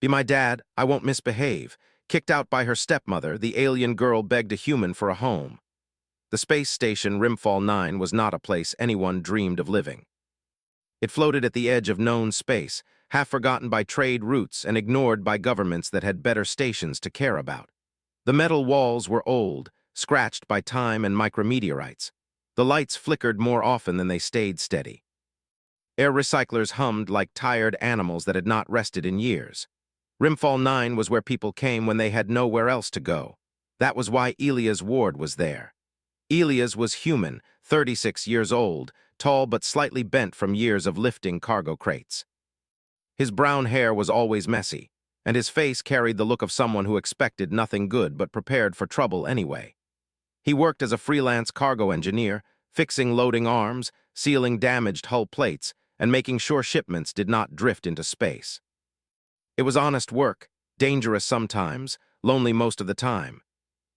Be my dad, I won't misbehave. Kicked out by her stepmother, the alien girl begged a human for a home. The space station Rimfall 9 was not a place anyone dreamed of living. It floated at the edge of known space, half forgotten by trade routes and ignored by governments that had better stations to care about. The metal walls were old, scratched by time and micrometeorites. The lights flickered more often than they stayed steady. Air recyclers hummed like tired animals that had not rested in years. Rimfall 9 was where people came when they had nowhere else to go. That was why Elias Ward was there. Elias was human, 36 years old, tall but slightly bent from years of lifting cargo crates. His brown hair was always messy, and his face carried the look of someone who expected nothing good but prepared for trouble anyway. He worked as a freelance cargo engineer, fixing loading arms, sealing damaged hull plates, and making sure shipments did not drift into space. It was honest work, dangerous sometimes, lonely most of the time.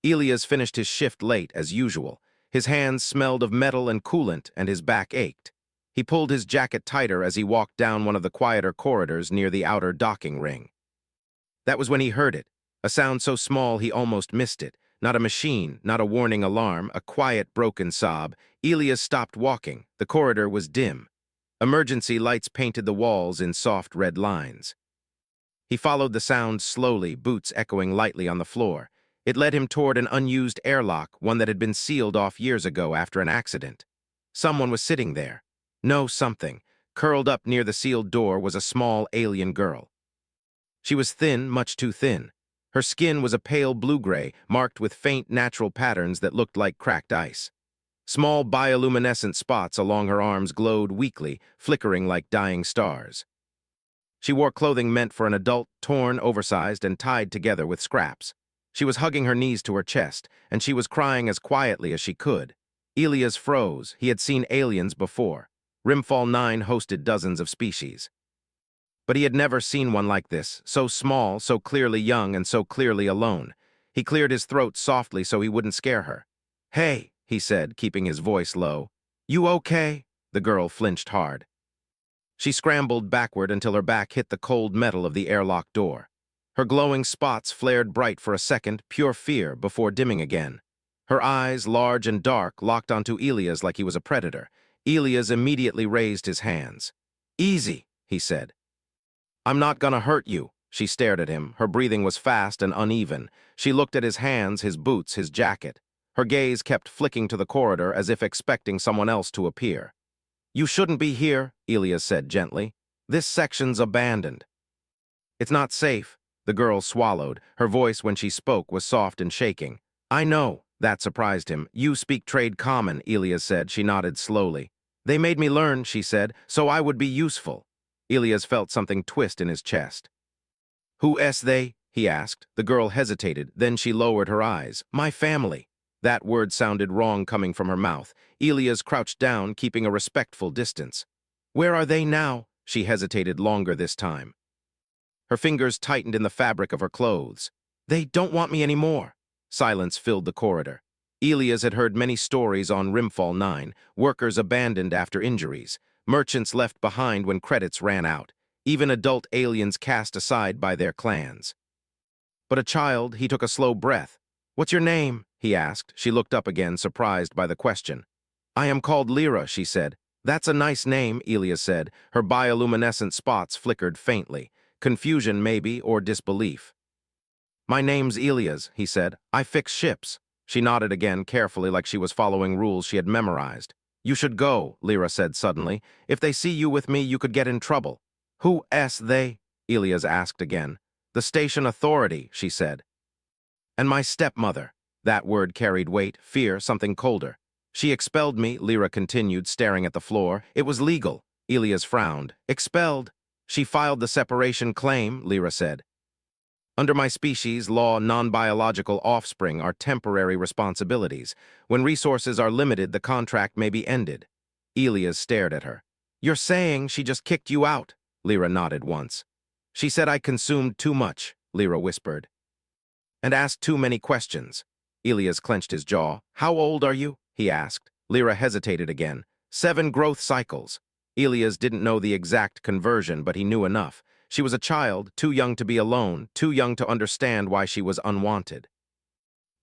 Elias finished his shift late, as usual. His hands smelled of metal and coolant, and his back ached. He pulled his jacket tighter as he walked down one of the quieter corridors near the outer docking ring. That was when he heard it, a sound so small he almost missed it. Not a machine, not a warning alarm, a quiet, broken sob. Elias stopped walking. The corridor was dim. Emergency lights painted the walls in soft red lines. He followed the sound slowly, boots echoing lightly on the floor. It led him toward an unused airlock, one that had been sealed off years ago after an accident. Someone was sitting there. No, something. Curled up near the sealed door was a small alien girl. She was thin, much too thin. Her skin was a pale blue-gray, marked with faint natural patterns that looked like cracked ice. Small bioluminescent spots along her arms glowed weakly, flickering like dying stars. She wore clothing meant for an adult, torn, oversized, and tied together with scraps. She was hugging her knees to her chest, and she was crying as quietly as she could. Elias froze. He had seen aliens before. Rimfall 9 hosted dozens of species. But he had never seen one like this, so small, so clearly young, and so clearly alone. He cleared his throat softly so he wouldn't scare her. "Hey," he said, keeping his voice low. "You okay?" The girl flinched hard. She scrambled backward until her back hit the cold metal of the airlock door. Her glowing spots flared bright for a second, pure fear, before dimming again. Her eyes, large and dark, locked onto Elias like he was a predator. Elias immediately raised his hands. "Easy," he said. "I'm not gonna hurt you." She stared at him. Her breathing was fast and uneven. She looked at his hands, his boots, his jacket. Her gaze kept flicking to the corridor as if expecting someone else to appear. "You shouldn't be here," Elias said gently. "This section's abandoned." "It's not safe." The girl swallowed. Her voice when she spoke was soft and shaking. "I know." That surprised him. "You speak trade common," Elias said. She nodded slowly. "They made me learn," she said, "so I would be useful." Elias felt something twist in his chest. "Who they?" he asked. The girl hesitated, then she lowered her eyes. "My family." That word sounded wrong coming from her mouth. Elias crouched down, keeping a respectful distance. "Where are they now?" She hesitated longer this time. Her fingers tightened in the fabric of her clothes. "They don't want me anymore." Silence filled the corridor. Elias had heard many stories on Rimfall 9, workers abandoned after injuries, merchants left behind when credits ran out, even adult aliens cast aside by their clans. But a child, he took a slow breath. "What's your name?" he asked. She looked up again, surprised by the question. "I am called Lyra," she said. "That's a nice name," Elias said. Her bioluminescent spots flickered faintly. Confusion, maybe, or disbelief. "My name's Elias," he said. "I fix ships." She nodded again, carefully, like she was following rules she had memorized. "You should go," Lyra said suddenly. "If they see you with me, you could get in trouble." "Who's they?" Elias asked again. "The station authority," she said. "And my stepmother." That word carried weight, fear, something colder. "She expelled me," Lyra continued, staring at the floor. "It was legal." Elias frowned. "Expelled?" "She filed the separation claim," Lyra said. "Under my species law, non-biological offspring are temporary responsibilities. When resources are limited, the contract may be ended." Elias stared at her. "You're saying she just kicked you out?" Lyra nodded once. "She said I consumed too much," Lyra whispered. "And asked too many questions." Elias clenched his jaw. "How old are you?" he asked. Lyra hesitated again. 7 growth cycles. Elias didn't know the exact conversion, but he knew enough. She was a child, too young to be alone, too young to understand why she was unwanted.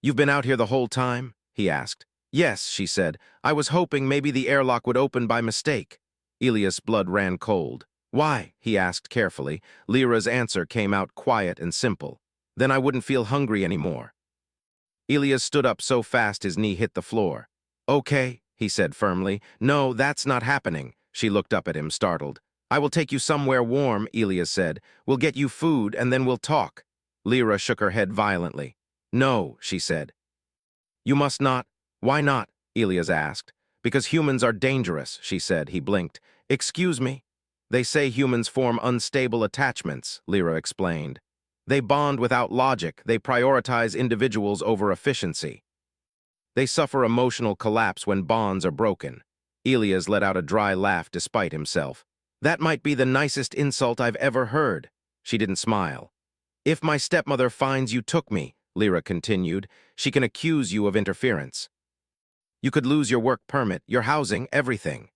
"You've been out here the whole time?" he asked. "Yes," she said. "I was hoping maybe the airlock would open by mistake." Elias' blood ran cold. "Why?" he asked carefully. Lyra's answer came out quiet and simple. "Then I wouldn't feel hungry anymore." Elias stood up so fast his knee hit the floor. "Okay," he said firmly. "No, that's not happening." She looked up at him, startled. "I will take you somewhere warm," Elias said. "We'll get you food, and then we'll talk." Lyra shook her head violently. "No," she said. "You must not." "Why not?" Elias asked. "Because humans are dangerous," she said. He blinked. "Excuse me?" "They say humans form unstable attachments," Lyra explained. "They bond without logic. They prioritize individuals over efficiency. They suffer emotional collapse when bonds are broken." Elias let out a dry laugh despite himself. "That might be the nicest insult I've ever heard." She didn't smile. "If my stepmother finds you took me," Lyra continued, "she can accuse you of interference. You could lose your work permit, your housing, everything."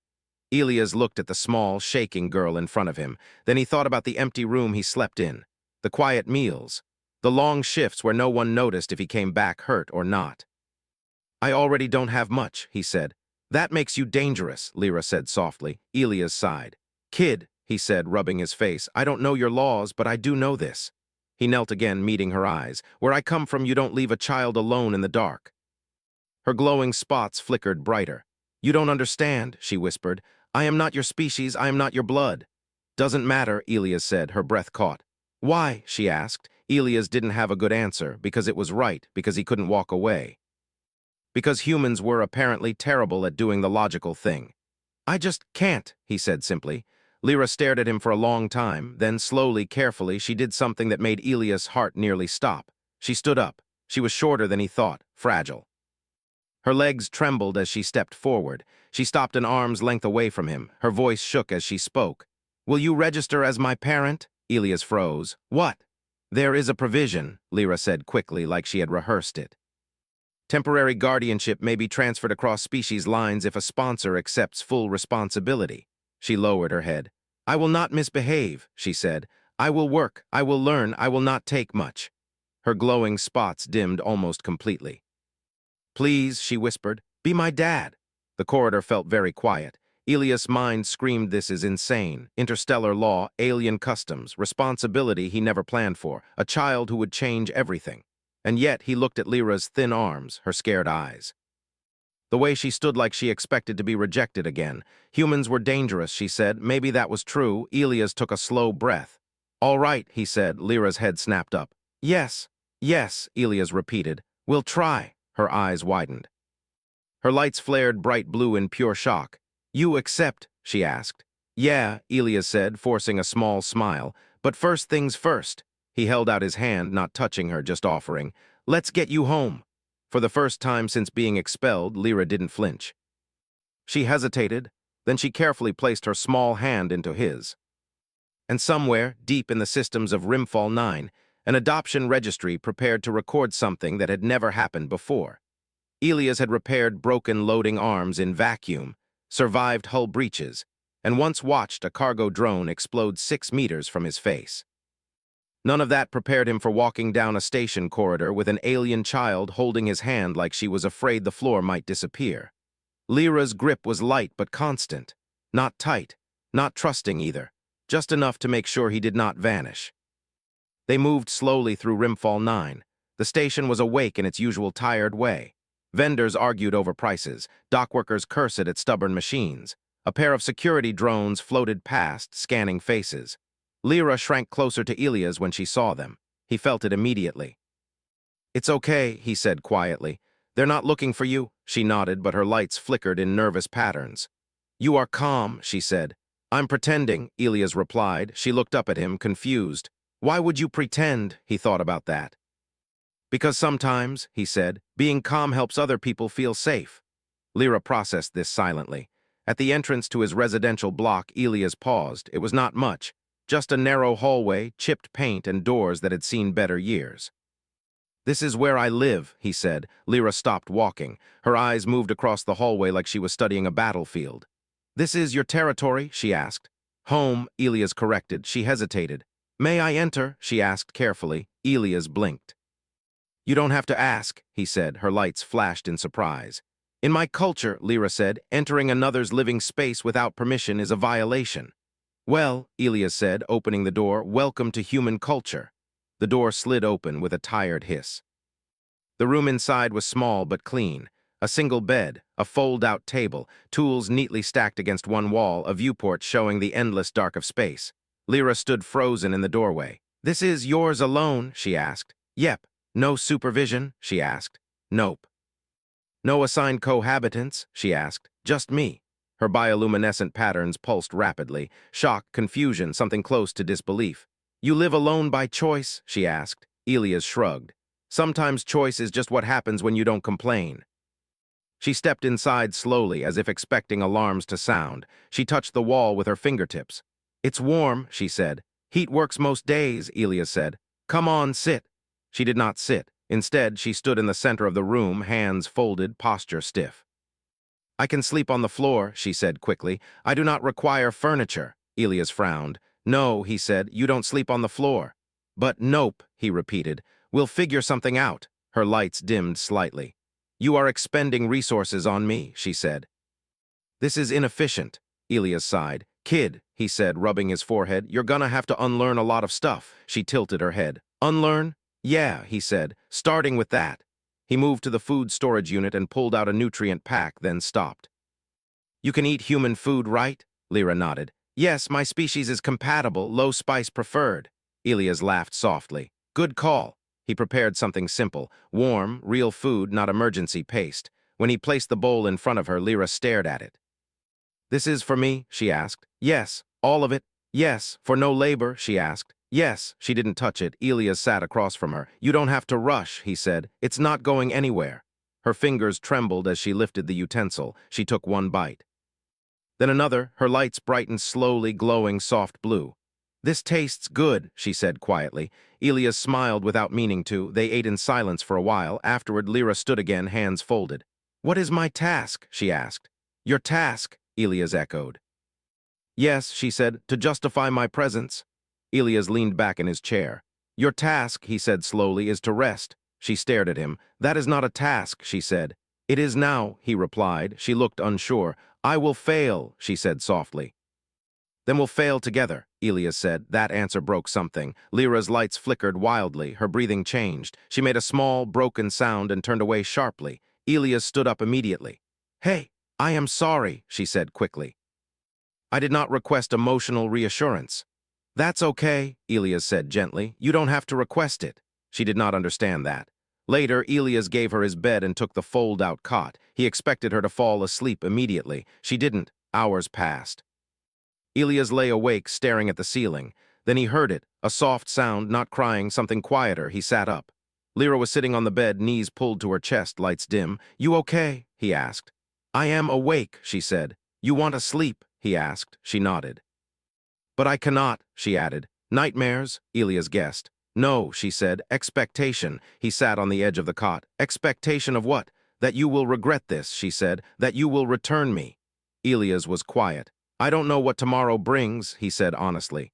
Elias looked at the small, shaking girl in front of him. Then he thought about the empty room he slept in, the quiet meals, the long shifts where no one noticed if he came back hurt or not. "I already don't have much," he said. "That makes you dangerous," Lyra said softly. Elias sighed. "Kid," he said, rubbing his face, "I don't know your laws, but I do know this." He knelt again, meeting her eyes. "Where I come from, you don't leave a child alone in the dark." Her glowing spots flickered brighter. "You don't understand," she whispered. "I am not your species, I am not your blood." "Doesn't matter," Elias said, her breath caught. "Why?" she asked. Elias didn't have a good answer, because it was right, because he couldn't walk away. Because humans were apparently terrible at doing the logical thing. "I just can't," he said simply. Lyra stared at him for a long time, then slowly, carefully, she did something that made Elias' heart nearly stop. She stood up. She was shorter than he thought, fragile. Her legs trembled as she stepped forward. She stopped an arm's length away from him. Her voice shook as she spoke. "Will you register as my parent?" Elias froze. "What?" "There is a provision," Lyra said quickly, like she had rehearsed it. "Temporary guardianship may be transferred across species lines if a sponsor accepts full responsibility." She lowered her head. "I will not misbehave," she said. "I will work, I will learn, I will not take much." Her glowing spots dimmed almost completely. "Please," she whispered, "be my dad." The corridor felt very quiet. Elias' mind screamed this is insane. Interstellar law, alien customs, responsibility he never planned for, a child who would change everything. And yet he looked at Lyra's thin arms, her scared eyes. The way she stood like she expected to be rejected again. Humans were dangerous, she said. Maybe that was true. Elias took a slow breath. "All right," he said. Lyra's head snapped up. "Yes, yes," Elias repeated. "We'll try." Her eyes widened. Her lights flared bright blue in pure shock. "You accept?" she asked. "Yeah," Elias said, forcing a small smile. "But first things first." He held out his hand, not touching her, just offering. "Let's get you home." For the first time since being expelled, Lyra didn't flinch. She hesitated, then she carefully placed her small hand into his. And somewhere, deep in the systems of Rimfall 9, an adoption registry prepared to record something that had never happened before. Elias had repaired broken loading arms in vacuum, survived hull breaches, and once watched a cargo drone explode 6 meters from his face. None of that prepared him for walking down a station corridor with an alien child holding his hand like she was afraid the floor might disappear. Lyra's grip was light but constant, not tight, not trusting either, just enough to make sure he did not vanish. They moved slowly through Rimfall 9. The station was awake in its usual tired way. Vendors argued over prices, dockworkers cursed at stubborn machines. A pair of security drones floated past, scanning faces. Lyra shrank closer to Elias when she saw them. He felt it immediately. "It's okay," he said quietly. "They're not looking for you." She nodded, but her lights flickered in nervous patterns. "You are calm," she said. "I'm pretending," Elias replied. She looked up at him, confused. "Why would you pretend?" He thought about that. "Because sometimes," he said, "being calm helps other people feel safe." Lyra processed this silently. At the entrance to his residential block, Elias paused. It was not much. Just a narrow hallway, chipped paint, and doors that had seen better years. "This is where I live," he said. Lyra stopped walking. Her eyes moved across the hallway like she was studying a battlefield. "This is your territory?" she asked. "Home," Elias corrected. She hesitated. May I enter? She asked carefully. Elias blinked. You don't have to ask, he said. Her lights flashed in surprise. In my culture, Lyra said, entering another's living space without permission is a violation. Well, Elias said, opening the door, welcome to human culture. The door slid open with a tired hiss. The room inside was small but clean. A single bed, a fold-out table, tools neatly stacked against one wall, a viewport showing the endless dark of space. Lyra stood frozen in the doorway. This is yours alone, she asked. Yep. No supervision, she asked. Nope. No assigned cohabitants, she asked. Just me. Her bioluminescent patterns pulsed rapidly. Shock, confusion, something close to disbelief. You live alone by choice, she asked. Elias shrugged. Sometimes choice is just what happens when you don't complain. She stepped inside slowly, as if expecting alarms to sound. She touched the wall with her fingertips. It's warm, she said. Heat works most days, Elias said. Come on, sit. She did not sit. Instead, she stood in the center of the room, hands folded, posture stiff. I can sleep on the floor, she said quickly. I do not require furniture. Elias frowned. No, he said, you don't sleep on the floor. But nope, he repeated. We'll figure something out. Her lights dimmed slightly. You are expending resources on me, she said. This is inefficient, Elias sighed. Kid, he said, rubbing his forehead, you're gonna have to unlearn a lot of stuff. She tilted her head. Unlearn? Yeah, he said, starting with that. He moved to the food storage unit and pulled out a nutrient pack, then stopped. You can eat human food, right? Lyra nodded. Yes, my species is compatible, low spice preferred. Elias laughed softly. Good call. He prepared something simple, warm, real food, not emergency paste. When he placed the bowl in front of her, Lyra stared at it. This is for me, she asked. Yes, all of it. Yes, for no labor, she asked. Yes, she didn't touch it. Elias sat across from her. You don't have to rush, he said. It's not going anywhere. Her fingers trembled as she lifted the utensil. She took one bite. Then another, her lights brightened slowly, glowing soft blue. This tastes good, she said quietly. Elias smiled without meaning to. They ate in silence for a while. Afterward, Lyra stood again, hands folded. What is my task? She asked. Your task, Elias echoed. Yes, she said, to justify my presence. Elias leaned back in his chair. Your task, he said slowly, is to rest. She stared at him. That is not a task, she said. It is now, he replied. She looked unsure. I will fail, she said softly. Then we'll fail together, Elias said. That answer broke something. Lyra's lights flickered wildly. Her breathing changed. She made a small, broken sound and turned away sharply. Elias stood up immediately. Hey, I am sorry, she said quickly. I did not request emotional reassurance. That's okay, Elias said gently. You don't have to request it. She did not understand that. Later, Elias gave her his bed and took the fold-out cot. He expected her to fall asleep immediately. She didn't. Hours passed. Elias lay awake, staring at the ceiling. Then he heard it, a soft sound, not crying, something quieter. He sat up. Lyra was sitting on the bed, knees pulled to her chest, lights dim. You okay? He asked. I am awake, she said. You want to sleep? He asked. She nodded. But I cannot, she added. Nightmares? Elias guessed. No, she said. Expectation. He sat on the edge of the cot. Expectation of what? That you will regret this, she said. That you will return me. Elias was quiet. I don't know what tomorrow brings, he said honestly.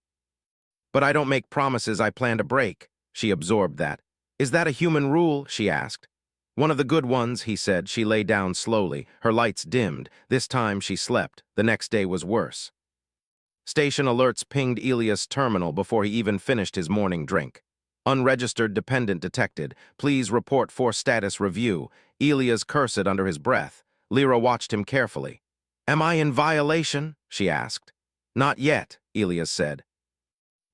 But I don't make promises I plan to break. She absorbed that. Is that a human rule? She asked. One of the good ones, he said. She lay down slowly. Her lights dimmed. This time she slept. The next day was worse. Station alerts pinged Elias' terminal before he even finished his morning drink. Unregistered dependent detected. Please report for status review. Elias cursed under his breath. Lyra watched him carefully. Am I in violation? She asked. Not yet, Elias said.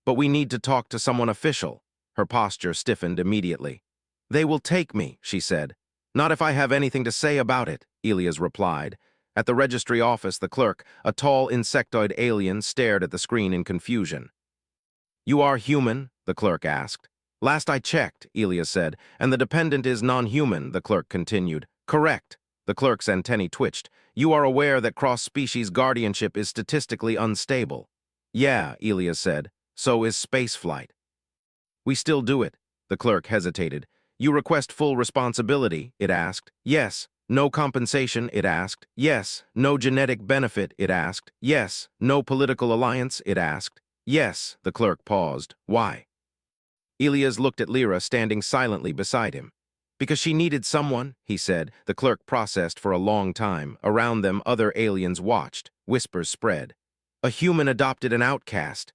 But we need to talk to someone official. Her posture stiffened immediately. They will take me, she said. Not if I have anything to say about it, Elias replied. At the registry office, the clerk, a tall insectoid alien, stared at the screen in confusion. You are human? The clerk asked. Last I checked, Elias said, and the dependent is non-human, the clerk continued. Correct. The clerk's antennae twitched. You are aware that cross-species guardianship is statistically unstable. Yeah, Elias said. So is spaceflight. We still do it. The clerk hesitated. You request full responsibility, it asked. Yes. No compensation, it asked. Yes. No genetic benefit, it asked. Yes. No political alliance, it asked. Yes, the clerk paused. Why? Elias looked at Lyra standing silently beside him. Because she needed someone, he said. The clerk processed for a long time. Around them, other aliens watched. Whispers spread. A human adopted an outcast.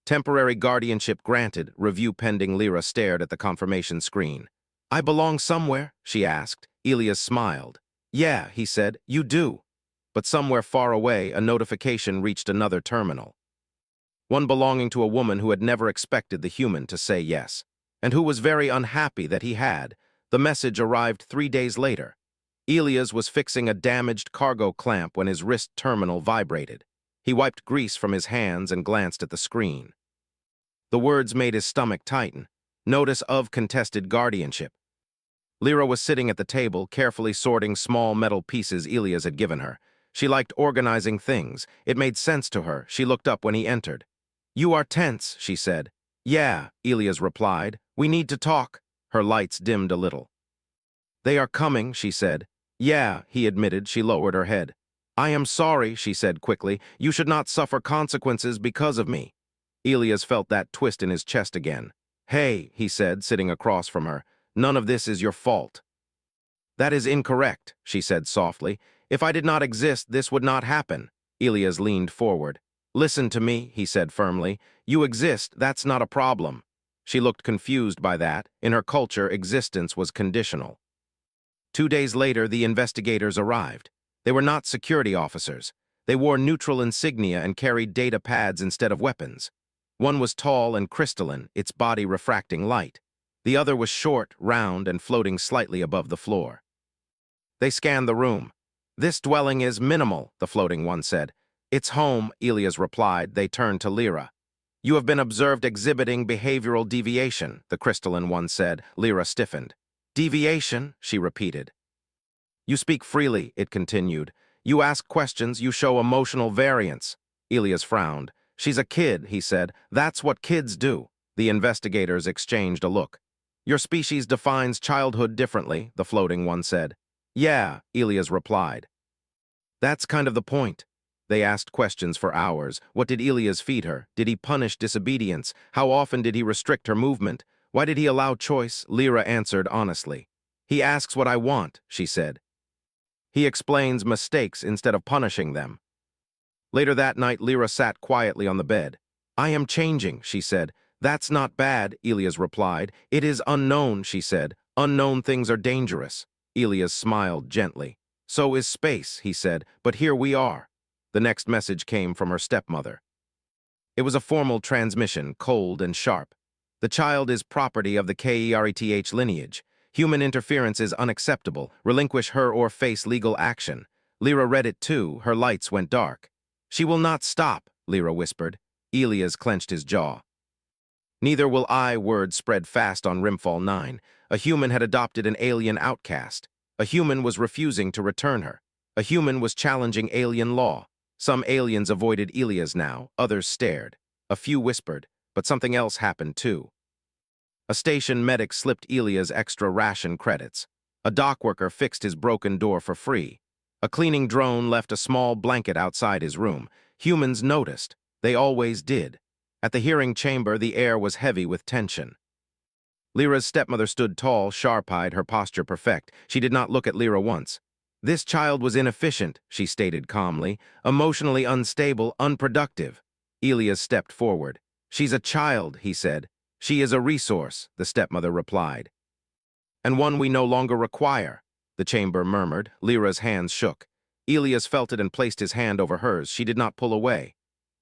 Temporary guardianship granted. Review pending. Lyra stared at the confirmation screen. I belong somewhere, she asked. Elias smiled. Yeah, he said, you do. But somewhere far away, a notification reached another terminal. One belonging to a woman who had never expected the human to say yes, and who was very unhappy that he had. The message arrived 3 days later. Elias was fixing a damaged cargo clamp when his wrist terminal vibrated. He wiped grease from his hands and glanced at the screen. The words made his stomach tighten. Notice of contested guardianship. Lyra was sitting at the table, carefully sorting small metal pieces Elias had given her. She liked organizing things. It made sense to her. She looked up when he entered. You are tense, she said. Yeah, Elias replied. We need to talk. Her lights dimmed a little. They are coming, she said. Yeah, he admitted. She lowered her head. I am sorry, she said quickly. You should not suffer consequences because of me. Elias felt that twist in his chest again. Hey, he said, sitting across from her. None of this is your fault. That is incorrect, she said softly. If I did not exist, this would not happen. Elias leaned forward. Listen to me, he said firmly. You exist, that's not a problem. She looked confused by that. In her culture, existence was conditional. 2 days later, the investigators arrived. They were not security officers. They wore neutral insignia and carried data pads instead of weapons. One was tall and crystalline, its body refracting light. The other was short, round, and floating slightly above the floor. They scanned the room. This dwelling is minimal, the floating one said. It's home, Elias replied. They turned to Lyra. You have been observed exhibiting behavioral deviation, the crystalline one said. Lyra stiffened. Deviation, she repeated. You speak freely, it continued. You ask questions, you show emotional variance. Elias frowned. She's a kid, he said. That's what kids do. The investigators exchanged a look. Your species defines childhood differently, the floating one said. Yeah, Elias replied. That's kind of the point. They asked questions for hours. What did Elias feed her? Did he punish disobedience? How often did he restrict her movement? Why did he allow choice? Lyra answered honestly. He asks what I want, she said. He explains mistakes instead of punishing them. Later that night, Lyra sat quietly on the bed. I am changing, she said. That's not bad, Elias replied. It is unknown, she said. Unknown things are dangerous. Elias smiled gently. So is space, he said, but here we are. The next message came from her stepmother. It was a formal transmission, cold and sharp. The child is property of the KERETH lineage. Human interference is unacceptable. Relinquish her or face legal action. Lyra read it too. Her lights went dark. She will not stop, Lyra whispered. Elias clenched his jaw. Neither will I. Words spread fast on Rimfall 9. A human had adopted an alien outcast. A human was refusing to return her. A human was challenging alien law. Some aliens avoided Elias now, others stared. A few whispered, but something else happened too. A station medic slipped Elias extra ration credits. A dock worker fixed his broken door for free. A cleaning drone left a small blanket outside his room. Humans noticed. They always did. At the hearing chamber, the air was heavy with tension. Lyra's stepmother stood tall, sharp-eyed, her posture perfect. She did not look at Lyra once. This child was inefficient, she stated calmly, emotionally unstable, unproductive. Elias stepped forward. She's a child, he said. She is a resource, the stepmother replied. And one we no longer require, the chamber murmured. Lyra's hands shook. Elias felt it and placed his hand over hers. She did not pull away.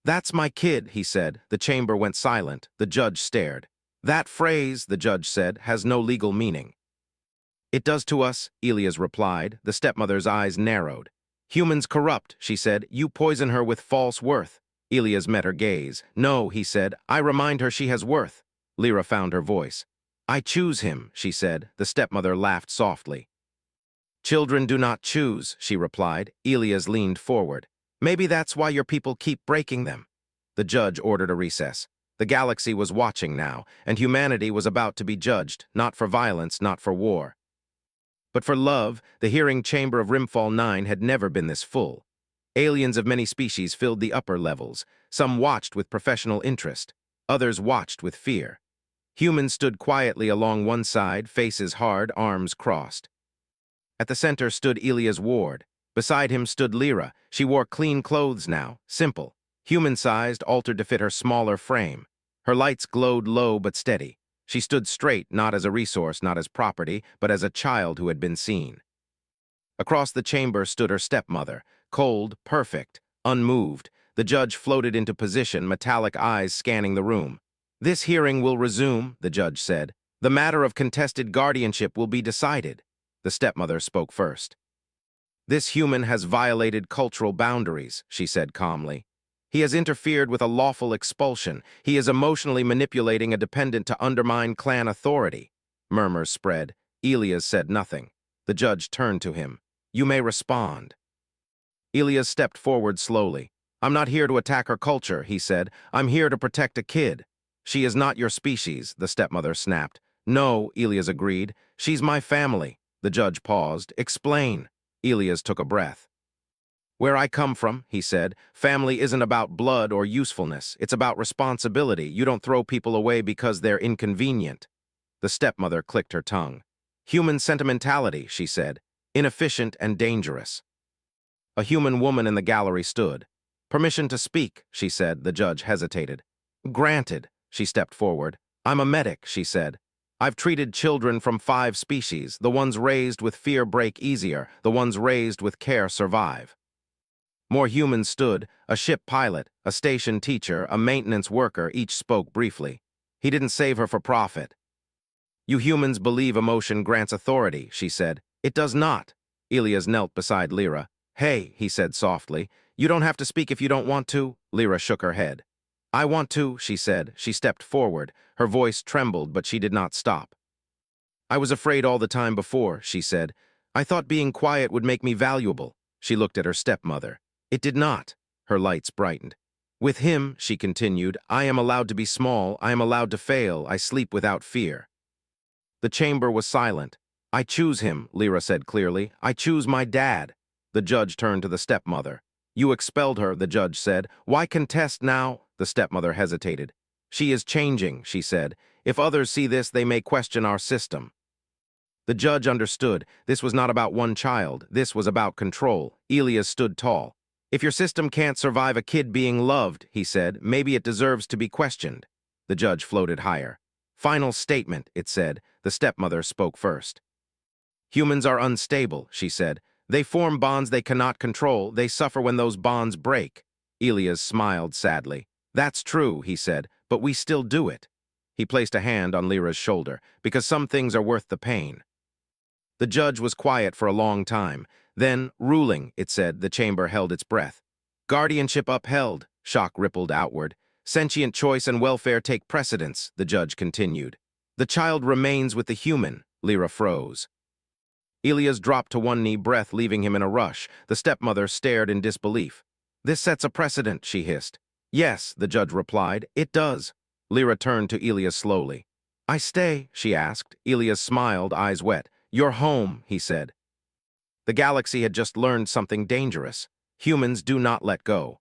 That's my kid, he said. The chamber went silent. The judge stared. That phrase, the judge said, has no legal meaning. It does to us, Elias replied. The stepmother's eyes narrowed. Humans corrupt, she said. You poison her with false worth. Elias met her gaze. No, he said. I remind her she has worth. Lyra found her voice. I choose him, she said. The stepmother laughed softly. Children do not choose, she replied. Elias leaned forward. Maybe that's why your people keep breaking them. The judge ordered a recess. The galaxy was watching now, and humanity was about to be judged, not for violence, not for war. But for love, the hearing chamber of Rimfall 9 had never been this full. Aliens of many species filled the upper levels. Some watched with professional interest. Others watched with fear. Humans stood quietly along one side, faces hard, arms crossed. At the center stood Elia's ward. Beside him stood Lyra. She wore clean clothes now, simple, human-sized, altered to fit her smaller frame. Her lights glowed low but steady. She stood straight, not as a resource, not as property, but as a child who had been seen. Across the chamber stood her stepmother, cold, perfect, unmoved. The judge floated into position, metallic eyes scanning the room. "This hearing will resume," the judge said. "The matter of contested guardianship will be decided." The stepmother spoke first. "This human has violated cultural boundaries," she said calmly. "He has interfered with a lawful expulsion. He is emotionally manipulating a dependent to undermine clan authority." Murmurs spread. Elias said nothing. The judge turned to him. "You may respond." Elias stepped forward slowly. "I'm not here to attack her culture," he said. "I'm here to protect a kid." "She is not your species," the stepmother snapped. "No," Elias agreed. "She's my family." The judge paused. "Explain." Elias took a breath. "Where I come from," he said, "family isn't about blood or usefulness. It's about responsibility. You don't throw people away because they're inconvenient." The stepmother clicked her tongue. "Human sentimentality," she said. "Inefficient and dangerous." A human woman in the gallery stood. "Permission to speak," she said. The judge hesitated. "Granted." She stepped forward. "I'm a medic," she said. "I've treated children from 5 species. The ones raised with fear break easier. The ones raised with care survive." More humans stood, a ship pilot, a station teacher, a maintenance worker, each spoke briefly. "He didn't save her for profit." "You humans believe emotion grants authority," she said. "It does not." Elias knelt beside Lyra. "Hey," he said softly, "you don't have to speak if you don't want to." Lyra shook her head. "I want to," she said. She stepped forward. Her voice trembled, but she did not stop. "I was afraid all the time before," she said. "I thought being quiet would make me valuable." She looked at her stepmother. "It did not." Her lights brightened. "With him," she continued, "I am allowed to be small. I am allowed to fail. I sleep without fear." The chamber was silent. "I choose him," Lyra said clearly. "I choose my dad." The judge turned to the stepmother. "You expelled her," the judge said. "Why contest now?" The stepmother hesitated. "She is changing," she said. "If others see this, they may question our system." The judge understood. This was not about one child. This was about control. Elias stood tall. "If your system can't survive a kid being loved," he said, "maybe it deserves to be questioned." The judge floated higher. "Final statement," it said. The stepmother spoke first. "Humans are unstable," she said. "They form bonds they cannot control. They suffer when those bonds break." Elias smiled sadly. "That's true," he said, "but we still do it." He placed a hand on Lyra's shoulder, "because some things are worth the pain." The judge was quiet for a long time. Then, "Ruling," it said. The chamber held its breath. "Guardianship upheld." Shock rippled outward. "Sentient choice and welfare take precedence," the judge continued. "The child remains with the human." Lyra froze. Elias dropped to one knee, breath leaving him in a rush. The stepmother stared in disbelief. "This sets a precedent," she hissed. "Yes," the judge replied, "it does." Lyra turned to Elias slowly. "I stay?" she asked. Elias smiled, eyes wet. "You're home," he said. The galaxy had just learned something dangerous. Humans do not let go.